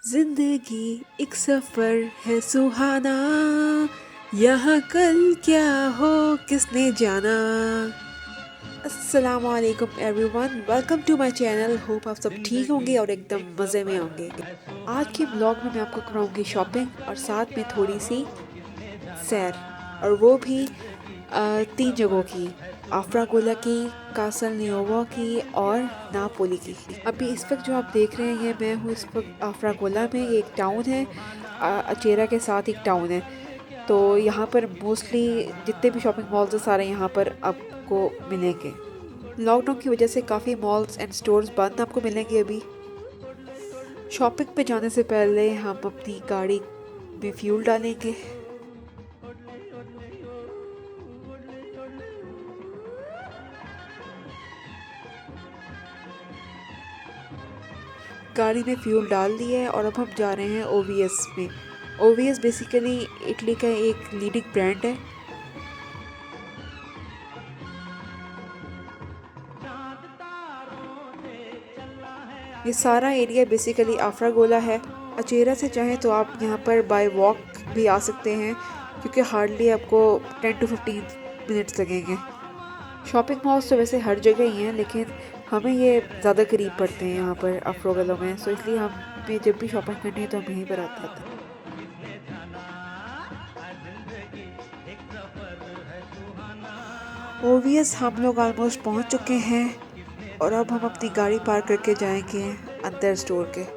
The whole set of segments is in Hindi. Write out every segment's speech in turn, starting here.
जिंदगी एक सफर है सुहाना, यहाँ कल क्या हो किसने जाना। अस्सलाम वालेकुम everyone, welcome to my channel. Hope आप सब ठीक होंगे और एकदम मज़े में होंगे। आज के ब्लॉग में मैं आपको कराऊंगी शॉपिंग और साथ में थोड़ी सी सैर, और वो भी तीन जगहों की, आफ्रागोला की, कासल नियोवा की और नापोली की। अभी इस वक्त जो आप देख रहे हैं, मैं हूँ इस वक्त आफ्रागोला में। ये एक टाउन है, अचेरा के साथ एक टाउन है। तो यहाँ पर मोस्टली जितने भी शॉपिंग मॉल्स हैं सारे यहाँ पर आपको मिलेंगे। लॉकडाउन की वजह से काफ़ी मॉल्स एंड स्टोर्स बंद आपको मिलेंगे अभी। शॉपिंग पे जाने से पहले हम अपनी गाड़ी में फ्यूल डालेंगे। गाड़ी में फ्यूल डाल दिया है और अब हम जा रहे हैं ओवीएस में। ओवीएस बेसिकली इटली का एक लीडिंग ब्रांड है। ये सारा एरिया बेसिकली आफ्रागोला है। अचेरा से चाहें तो आप यहाँ पर बाय वॉक भी आ सकते हैं, क्योंकि हार्डली आपको 10 to 15 मिनट्स लगेंगे। शॉपिंग मॉल्स तो वैसे हर जगह ही हैं, लेकिन हमें ये ज़्यादा करीब पड़ते हैं यहाँ पर आफ्रागोला में। सो इसलिए हमें जब भी शॉपिंग करनी है तो हम यहीं पर आते हैं। ओवीएस हम लोग ऑलमोस्ट पहुँच चुके हैं और अब हम अपनी गाड़ी पार्क करके जाएंगे अंदर स्टोर के।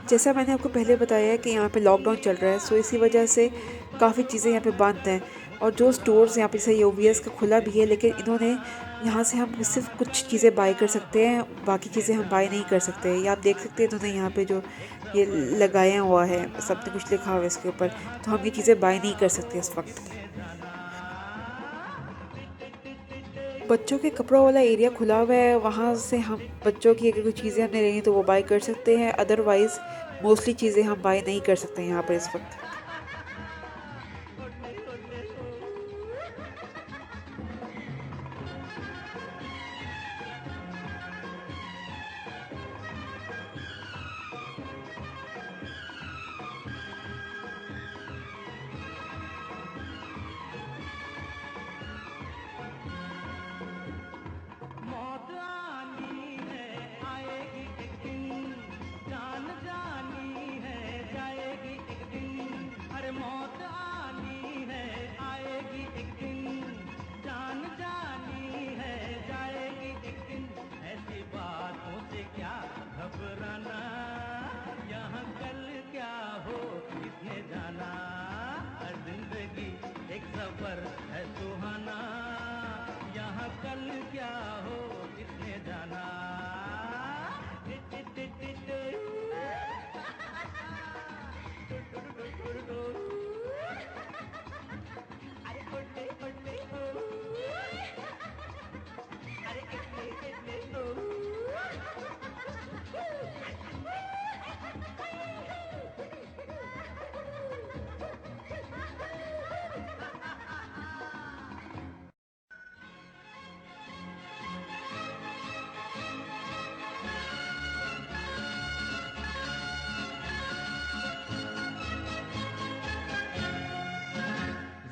जैसा मैंने आपको पहले बताया कि यहाँ पे लॉकडाउन चल रहा है, सो इसी वजह से काफ़ी चीज़ें यहाँ पे बंद हैं। और जो स्टोर्स यहाँ पे सही ओवीएस का खुला भी है, लेकिन इन्होंने यहाँ से हम सिर्फ कुछ चीज़ें बाय कर सकते हैं, बाकी चीज़ें हम बाय नहीं कर सकते। ये आप देख सकते हैं, इन्होंने यहाँ पे जो ये लगाया हुआ है, सब कुछ लिखा हुआ है इसके ऊपर, तो हम ये चीज़ें बाय नहीं कर सकते इस वक्त। बच्चों के कपड़ों वाला एरिया खुला हुआ है, वहाँ से हम बच्चों की अगर कोई चीज़ें हमने लेनी तो वो बाय कर सकते हैं। अदरवाइज़ मोस्टली चीज़ें हम बाय नहीं कर सकते यहाँ पर इस वक्त।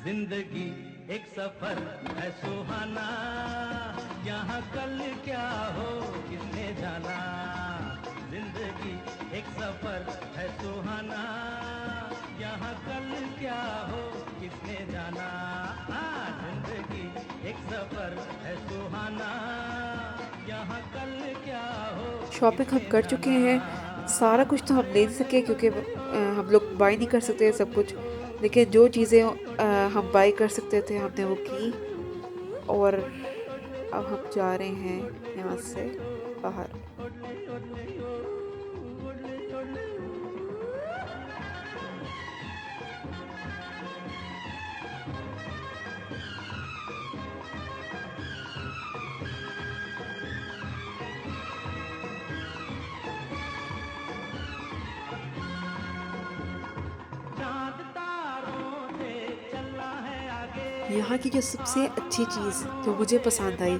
जिंदगी एक सफर है सुहाना, यहाँ कल क्या हो किसने जाना। जिंदगी एक सफर है सुहाना, यहाँ कल क्या हो किसने जाना। जिंदगी एक सफर है सुहाना, यहाँ कल क्या हो। शॉपिंग हम कर चुके हैं, सारा कुछ तो हम ले नहीं सके क्योंकि हम लोग बाय नहीं कर सकते सब कुछ, लेकिन जो चीज़ें हम बाई कर सकते थे हमने वो की, और अब हम जा रहे हैं यहाँ से बाहर। चांद तारों से चलना है आगे, यहाँ की जो सबसे अच्छी चीज़ जो मुझे पसंद आई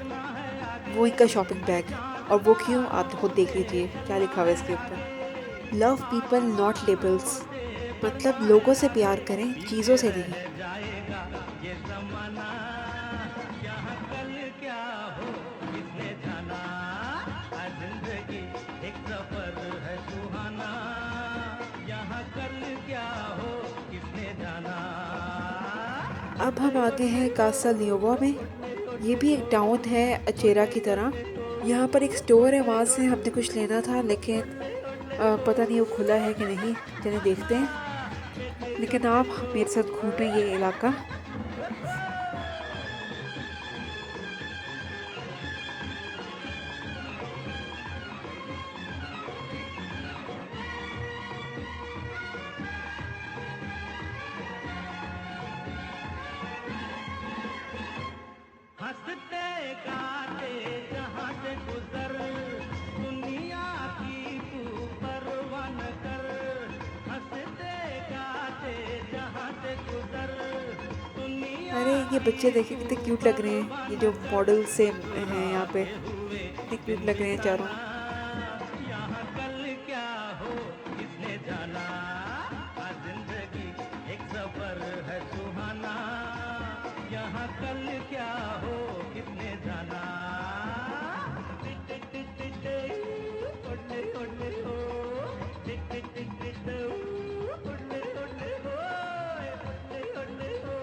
वो इनका शॉपिंग बैग। और वो क्यों, आप खुद देख लीजिए क्या लिखा हुआ है इसके ऊपर। लव पीपल नॉट लेबल्स, मतलब लोगों से प्यार करें, चीज़ों से नहीं। जाएगा ये जमाना, यहाँ कल क्या हो किसने जाना। आज जिंदगी एक सफर है सुहाना, यहाँ कल क्या हो किसने जाना। अब हम आ गए हैं कासल न्यूवो में। ये भी एक टाउन है अचेरा की तरह। यहाँ पर एक स्टोर है, वहाँ से हमने कुछ लेना था, लेकिन पता नहीं वो खुला है कि नहीं, चलिए देखते हैं। लेकिन आप मेरे साथ घूमें ये इलाका। हंसते गाते जहाँ से गुजर, दुनिया की तू परवाह न कर। हंसते गाते जहाँ से गुजर, दुनिया अरे ये बच्चे देखिए कितने क्यूट लग रहे हैं, ये जो मॉडल से हैं यहाँ पे, कितने क्यूट लग रहे हैं चारों। यहाँ कल क्या हो किसने जाना। आज जिंदगी एक सफर है सुहाना, यहाँ कल क्या हो किसने जाना। टिट टिट टिट टिट, ओले ओले ओ, टिट टिट टिट टिट, ओले ओले ओ, ओले ओले ओ,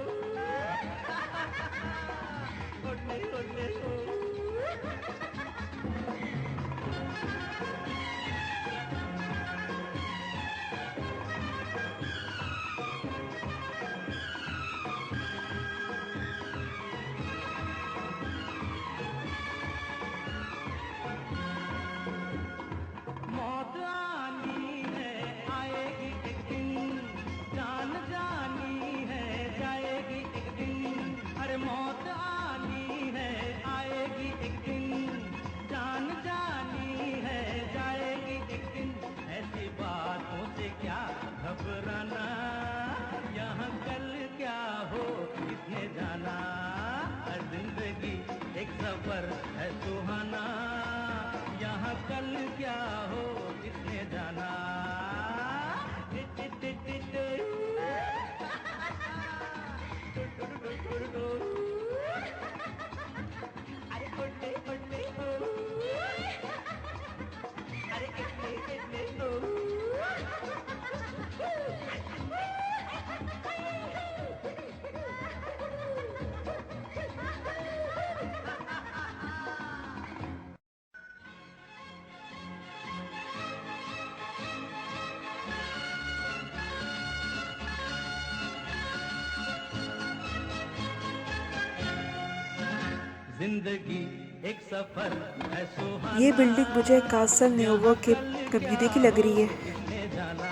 ओले ओले ओ। मौत आनी है आएगी एक दिन, जान जानी है जाएगी एक दिन। अरे मौत आनी है आएगी एक दिन, जान जानी है जाएगी एक दिन। ऐसी बातों से क्या घबराना, यहाँ कल क्या हो किसने जाना। हर जिंदगी एक सफर है सुहाना, यहाँ कल क्या हो किसने जाना। टिट टिट टिट टिट, अरे ओले ओले ओ, अरे इतने इतने ओ। जिंदगी एक सफर है सुहाना, ये बिल्डिंग मुझे कासल न्यूवो के कम्युनिटी की लग रही है। किसने जाना।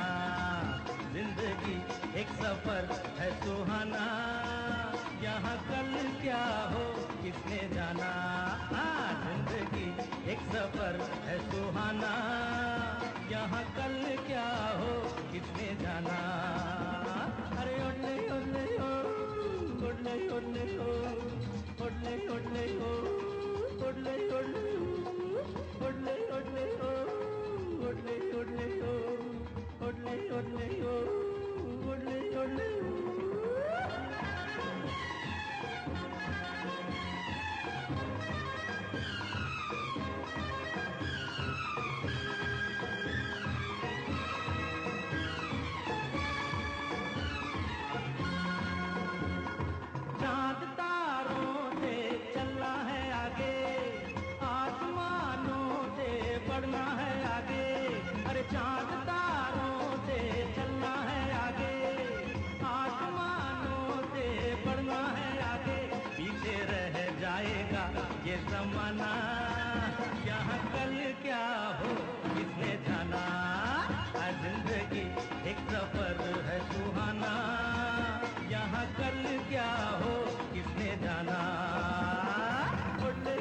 जिंदगी एक सफर है सुहाना, यहाँ कल क्या हो किसने जाना। हाँ, जिंदगी एक सफर है सुहाना, यहाँ कल क्या हो किसने जाना। अरे ओले ओले ओ, ओले ओले ओ, ओले ओले ओ, ओले ओले ओ, ओले ओले ओ, ओले ओले ओ, ओले ओले ओ, ओले ओले ओ।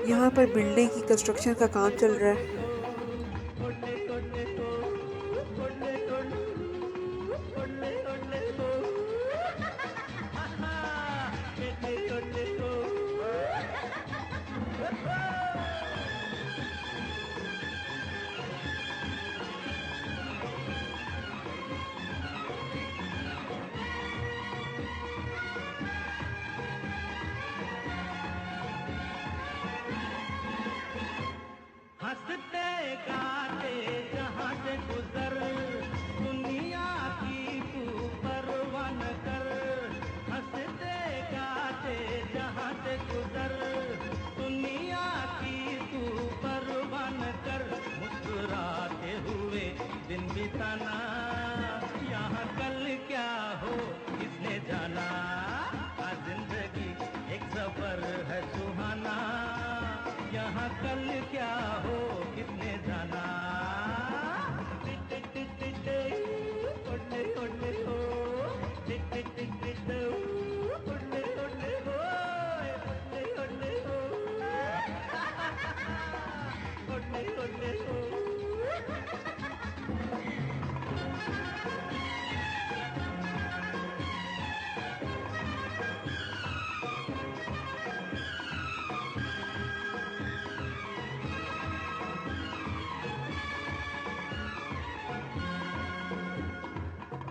यहाँ पर बिल्डिंग की कंस्ट्रक्शन का काम चल रहा है। हंसते गाते जहाँ से गुजर दुनिया की तू परवाह न कर। हंसते गाते जहाँ से गुजर दुनिया की तू परवाह न कर। मुस्कुराते हुए दिन बिताना यहाँ कल क्या हो किसने जाना। जिंदगी एक सफर है सुहाना यहाँ कल क्या हो किसने जाना।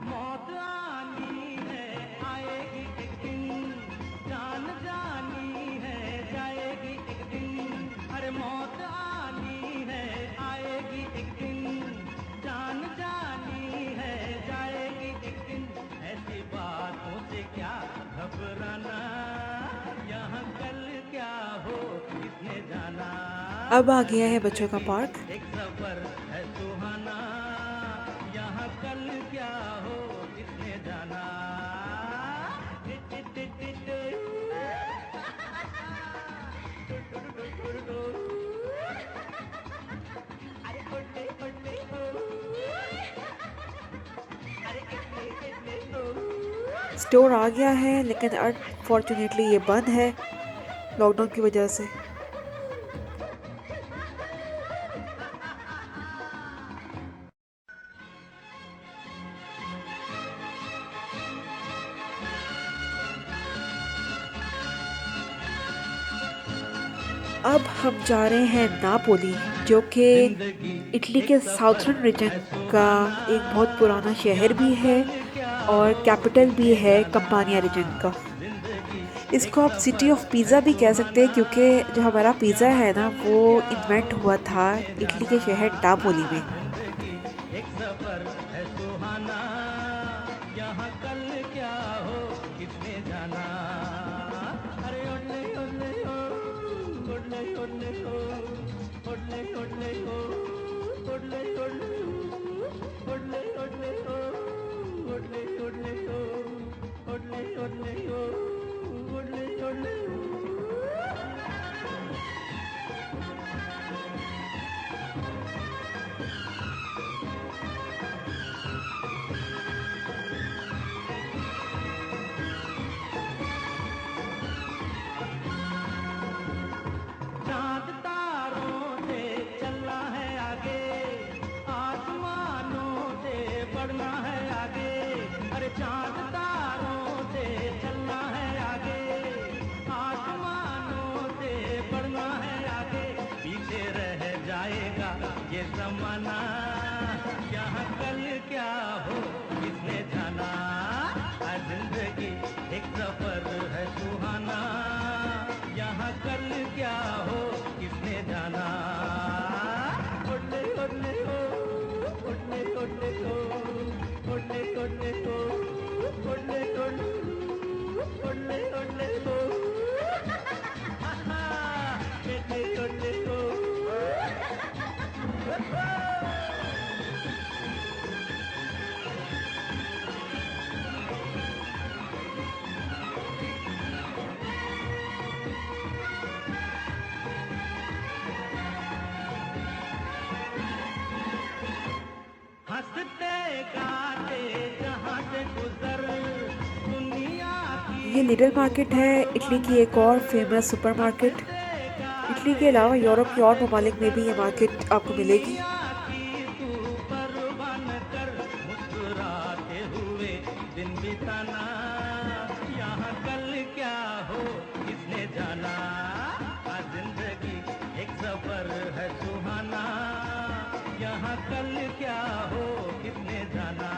मौत आनी है आएगी एक दिन जान जानी है जाएगी एक दिन। अरे मौत आनी है आएगी एक दिन जान जानी है जाएगी एक दिन। ऐसी बातों से क्या घबराना यहाँ कल क्या हो किसने जाना। अब आ गया है बच्चों का पार्क। एक सफर है सुहाना यहाँ कल क्या हो किसने जाना। अरे उड़ने उड़ने हो अरे इतने इतने हो। स्टोर आ गया है लेकिन अनफॉर्चुनेटली ये बंद है लॉकडाउन की वजह से। अब हम जा रहे हैं नापोली, जो कि इटली के साउथर्न रीजन का एक बहुत पुराना शहर भी है और कैपिटल भी है कंपानिया रीजन का। इसको आप सिटी ऑफ पिज़्ज़ा भी कह सकते हैं क्योंकि जो हमारा पिज़्ज़ा है ना वो इन्वेंट हुआ था इटली के शहर नापोली में। एक सफर है सुहाना यहाँ कल क्या हो किसने जाना। अरे उड़ने उड़ने हो उड़ने उड़ने हो उड़ने उड़ने हो उड़ने उड़ने हो उड़ने उड़ने हो उड़ने उड़ने हो उड़ने उड़ने हो उड़ने उड़ने हो। चांद तारों से चलना है आगे आसमानों से बढ़ना है आगे। अरे चांद तारों से चलना है आगे आसमानों से बढ़ना है आगे। पीछे रह जाएगा ये जमाना यहाँ कल क्या हो किसने जाना। जिंदगी एक सफर है सुहाना यहाँ कल क्या हो किसने जाना। उड़ने उड़ने हो उड़ने उड़ने हो उड़ने उड़ने हो उड़ने उड़ने उड़ने उड़ने हो उड़ने उड़ने हो। हंसते गाते जहाँ से गुजर दुनिया की ये लिटिल मार्केट है इटली की एक और फेमस सुपरमार्केट। इटली इटली के अलावा यूरोप के और ममालिक में भी ये मार्केट आपको मिलेगी। की तू परवान कर मुस्कुराते हुए दिन बिताना यहाँ कल क्या हो किसने जाना जिंदगी एक सफर है सुहाना यहाँ कल क्या हो किसने जाना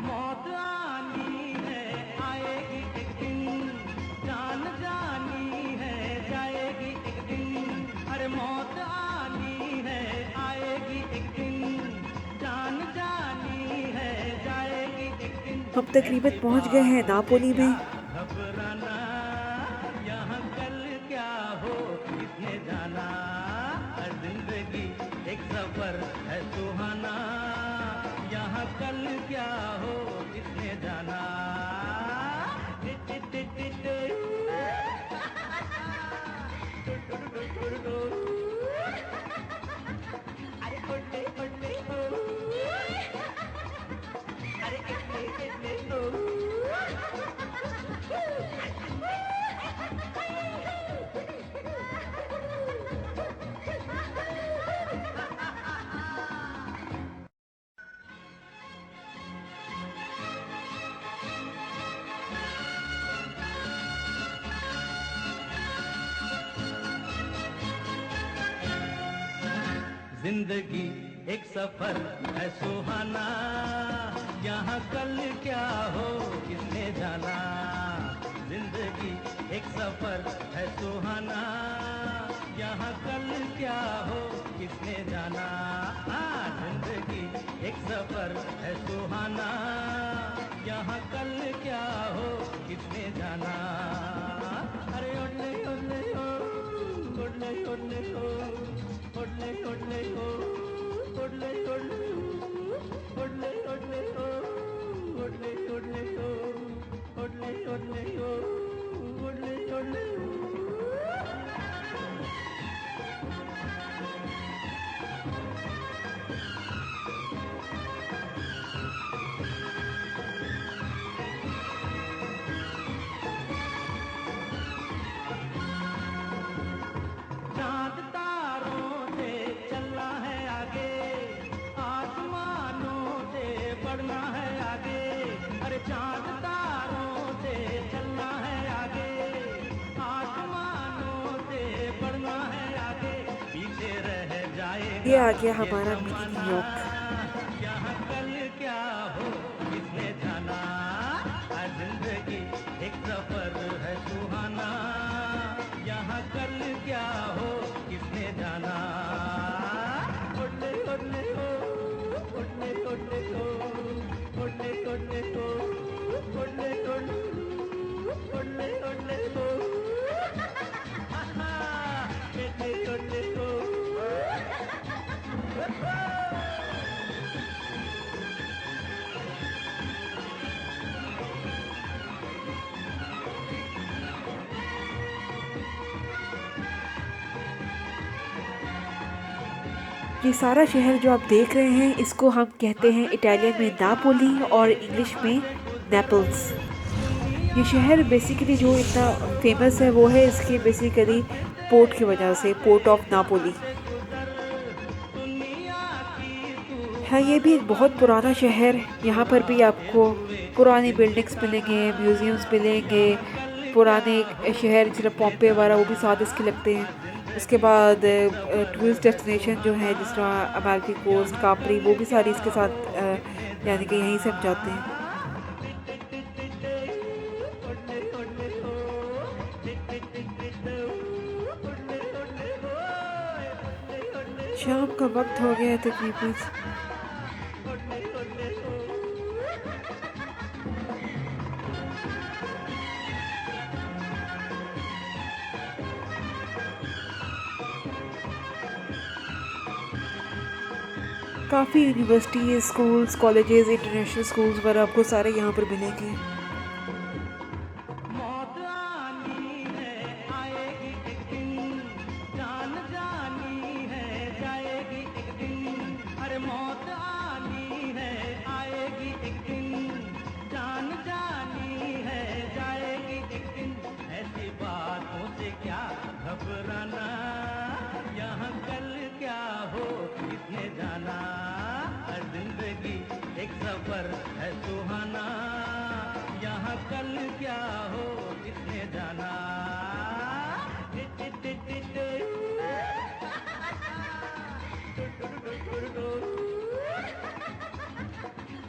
मौत आनी है आएगी एक दिन जान जानी है जाएगी एक दिन अरे मौत आनी है आएगी एक दिन जान जानी है जाएगी एक दिन हम तकरीबन पहुंच गए हैं नापोली में। घबराना यहाँ कल क्या हो किसने जाना जिंदगी एक सफर है सुहाना यहाँ कल क्या हो किसने जाना जिंदगी एक सफर है सुहाना यहाँ कल क्या हो किसने जाना जिंदगी एक सफर है सुहाना यहाँ कल क्या हो किसने जाना जिंदगी एक सफर है सुहाना यहाँ कल क्या हो किसने जाना अरे ओले ओले ओ ओले ओले ओ ओले ओले ओ ओले ओले ओले ओले ओ ओले ओले ओ ओले ओले ओ ओले ओले ओ चांद तारों से चलना है आगे आसमानों से बढ़ना है आगे अरे चांद तारों से चलना है आगे आसमानों से बढ़ना है आगे पीछे रह जाएगा ये आ गया हमारा मिनी न्यूयॉर्क। यहाँ कल क्या हो किसने जाना जिंदगी एक सफर है सुहाना यहाँ कल क्या हो किसने जाना ओले ओले ओ ओले ओले ओ ओले ओले ओ ओले ओले ओले ओले ओ ओले ओले ओ ये सारा शहर जो आप देख रहे हैं इसको हम कहते हैं इटालियन में नापोली और इंग्लिश में नेपल्स। ये शहर बेसिकली जो इतना फेमस है वो है इसके बेसिकली पोर्ट की वजह से, पोर्ट ऑफ नापोली है। ये भी एक बहुत पुराना शहर। यहाँ पर भी आपको पुरानी बिल्डिंग्स मिलेंगे, म्यूजियम्स मिलेंगे, पुराने शहर जैसे पॉम्पे वगैरह वो भी साथ इसके लगते हैं। उसके बाद टूरिस्ट डेस्टिनेशन जो है जिस तरह अमेरिकी कोस्ट, कापरी, वो भी सारी इसके साथ यानी कि यहीं से हम जाते हैं। शाम का वक्त हो गया है तकरीबन। काफ़ी universities, schools, colleges, international schools वगैरह आपको सारे यहाँ पर मिलेंगे। मौत आनी है आएगी एक दिन, जान जानी है जाएगी एक दिन। अरे मौत आनी है आएगी एक दिन, जान जानी है जाएगी एक दिन। ऐसी बातों से क्या घबराना, यहाँ कल क्या हो किसने जाना। हर जिंदगी एक सफर है सुहाना, यहाँ कल क्या हो किसने जाना। Tit tit tit tit.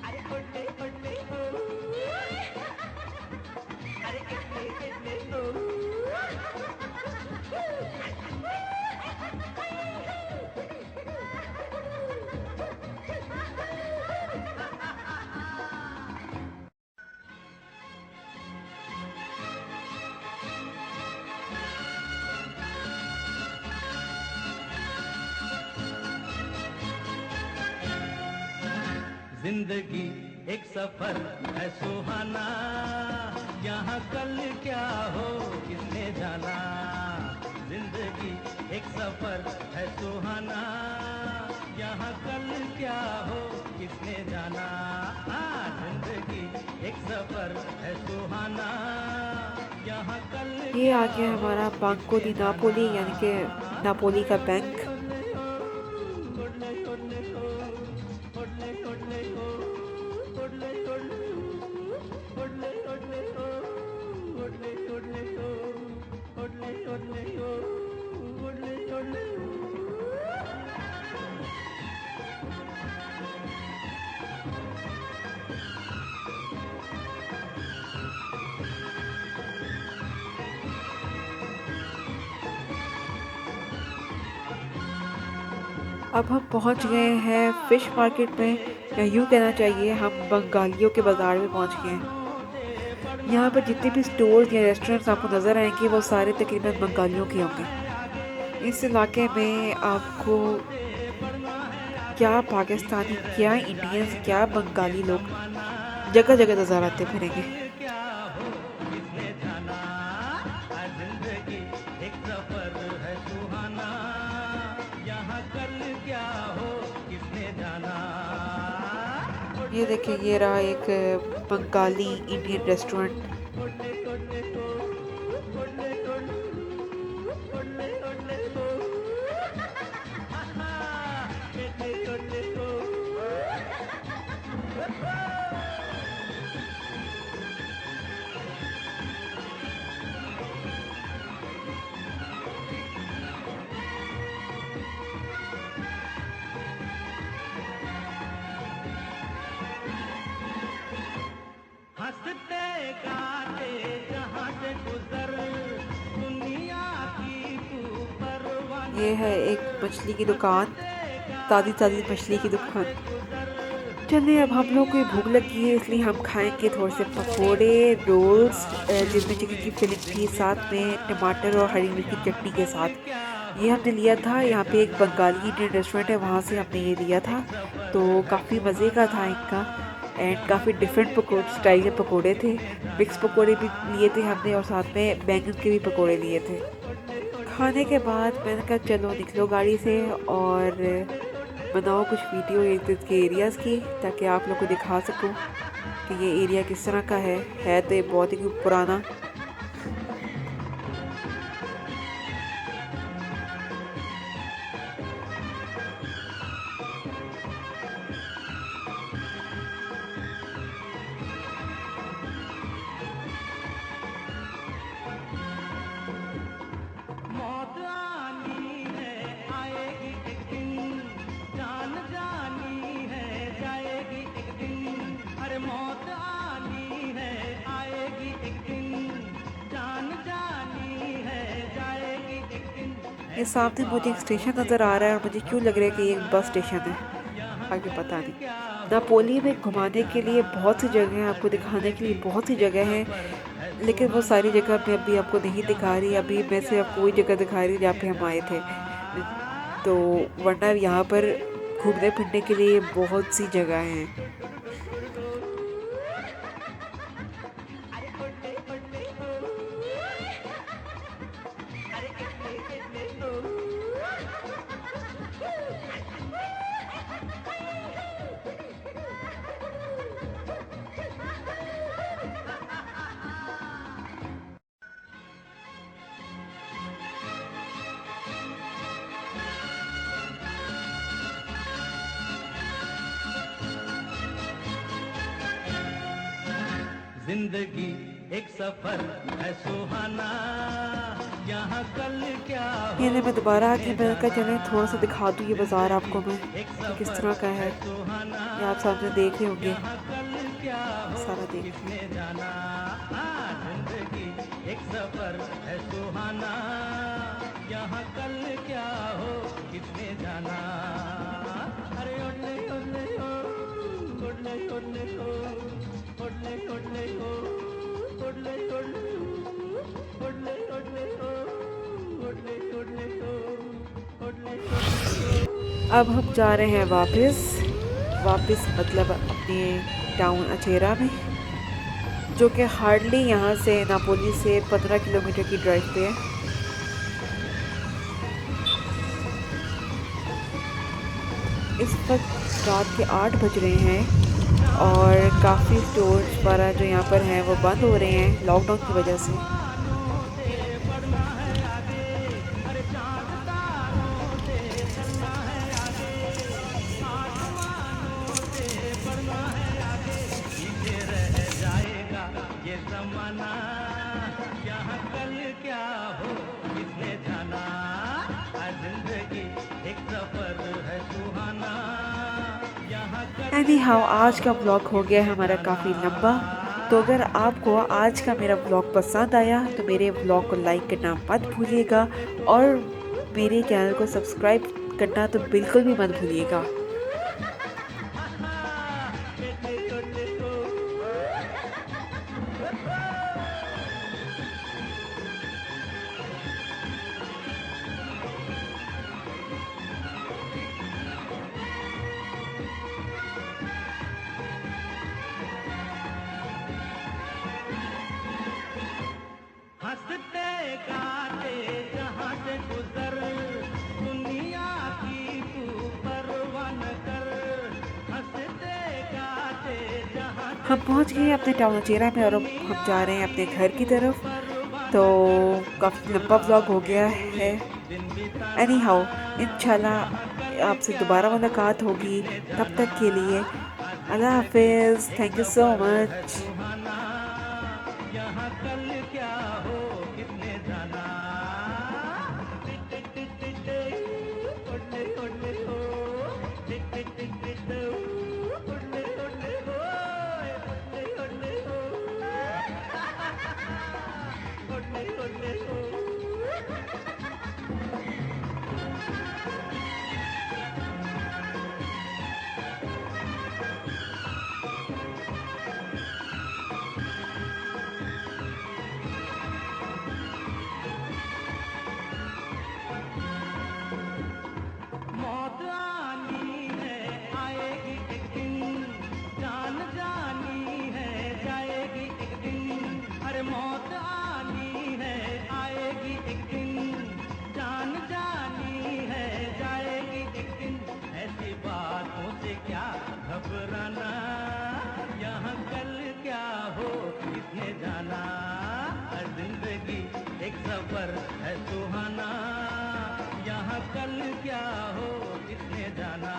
अरे ओले ओले ओ, अरे इतने इतने ओ। जिंदगी एक सफर है सुहाना, यहाँ कल क्या हो किसने जाना। जिंदगी एक सफर है सुहाना, यहाँ कल क्या हो किसने जाना। हाँ, जिंदगी एक सफर है सुहाना, यहाँ कल ये आ गया हमारा बांको दी नापोली, यानी कि नापोली का बैंक। अब हम पहुंच गए हैं फ़िश मार्केट में, या यूँ कहना चाहिए हम बंगालियों के बाज़ार में पहुंच गए हैं। यहाँ पर जितने भी स्टोर्स या रेस्टोरेंट्स आपको नज़र आएंगे वो सारे तकरीबन बंगालियों के होंगे। इस इलाके में आपको क्या पाकिस्तानी, क्या इंडियंस, क्या बंगाली लोग जगह जगह नज़र आते फिरेंगे। क्या हो किसने जाना। जिंदगी एक सफर है सुहाना, यहाँ कल क्या हो किसने जाना। ये देखिए, ये रहा एक बंगाली इंडियन रेस्टोरेंट। हंसते गाते जहाँ से गुजर, दुनिया की तू परवाह। ये है एक मछली की दुकान, ताज़ी ताज़ी मछली की दुकान। चलिए, अब हम लोग को भूख लगी है इसलिए हम खाएंगे थोड़े से पकोड़े, रोल्स, जिसमें चिकन की फिलिंग थी, साथ में टमाटर और हरी मिर्च की चटनी के साथ। ये हमने लिया था यहाँ पे एक बंगाली इंडियन रेस्टोरेंट है, वहाँ से हमने ये लिया था। तो काफ़ी मज़े का था इनका, एंड काफ़ी डिफरेंट पकोड़े स्टाइल के पकोड़े थे। मिक्स पकोड़े भी लिए थे हमने और साथ में बैंगन के भी पकोड़े लिए थे। खाने के बाद मैंने कहा चलो निकलो गाड़ी से और बनाओ कुछ वीडियो इर्द गिर्द के एरियाज़ की, ताकि आप लोग को दिखा सकूं कि ये एरिया किस तरह का है तो ये बहुत ही पुराना। मौत आनी है आएगी एक दिन, जान जानी है जाएगी एक दिन। अरे मौत आनी है आएगी एक दिन, जान जानी है जाएगी एक दिन। ये सामने मुझे एक स्टेशन नज़र आ रहा है और मुझे क्यों लग रहा है कि ये एक बस स्टेशन है, आगे पता नहीं। नापोली में घुमाने के लिए बहुत सी जगह हैं, आपको दिखाने के लिए बहुत सी जगह है, लेकिन वो सारी जगह मैं अभी आपको नहीं दिखा रही। अभी मैं सिर्फ वही जगह दिखा रही जहाँ पे हम आए थे। तो वरना यहाँ पर घूमने फिरने के लिए बहुत सी जगह हैं। जिंदगी एक सफर है सुहाना, यहाँ कल क्या हो ये मैं दोबारा आके किसने मैंने कहा जाना। चलें थोड़ा सा दिखा दूँ ये बाज़ार आपको मैं एक कि किस सफर तरह का है। है सुहाना, ये आप सामने देख रहे होंगे, यहाँ कल क्या हो सारा देख रहे किसने हैं। जाना। हाँ, जिंदगी एक सफर है सुहाना, यहाँ कल क्या हो किसने जाना। अरे ओले ओले ओ, ओले ओले ओ, ओले ओले ओ, ओले ओले ओ, ओले ओले ओ, ओले ओले ओ, ओले ओले ओ। अब हम जा रहे हैं वापस मतलब अपने टाउन अचेरा में, जो कि हार्डली यहाँ से नापोली से 15 किलोमीटर की ड्राइव पे है। इस वक्त रात के 8 बज रहे हैं और काफ़ी स्टोर्स वगैरह जो यहाँ पर हैं वो बंद हो रहे हैं लॉकडाउन की वजह से। ये जमाना यहाँ कल क्या हो किसने जाना। जिंदगी एक सफर है सुहाना, यहाँ कल एनी हाउ क्या आज का हो ब्लॉग हो गया है किसने हमारा जाना। काफ़ी लंबा। तो अगर आपको आज का मेरा ब्लॉग पसंद आया तो मेरे ब्लॉग को लाइक करना मत भूलिएगा और मेरे चैनल को सब्सक्राइब करना तो बिल्कुल भी मत भूलिएगा। हंसते गाते जहाँ से गुजर, दुनिया की तू परवाह न कर। हंसते गाते जहाँ से हम पहुंच गए अपने टाउन अचेरा में और अब हम जा रहे हैं अपने घर की तरफ। तो काफ़ी लंबा व्लॉग हो गया है। एनी हाउ इंशाल्लाह आपसे दोबारा मुलाकात होगी। तब तक के लिए अल्लाह हाफिज़। Thank you so much. Suhana, यहाँ कल क्या हो किसने जाना। टिक टिक टिक टिक टिक, ओले ओले ओ, टिक टिक टिक टिक टिक, ओले ओले ओ, ओले ओले ओ, ओले ओले ओ। मौत आनी है आएगी एक दिन, जान जानी है जाएगी एक दिन। अरे मौत आनी है आएगी एक दिन, जान जानी है जाएगी एक दिन। ऐसी बातों से क्या घबराना, यहाँ कल क्या हो किसने जाना। जिंदगी एक सफर है सुहाना, यहाँ कल क्या हो किसने जाना।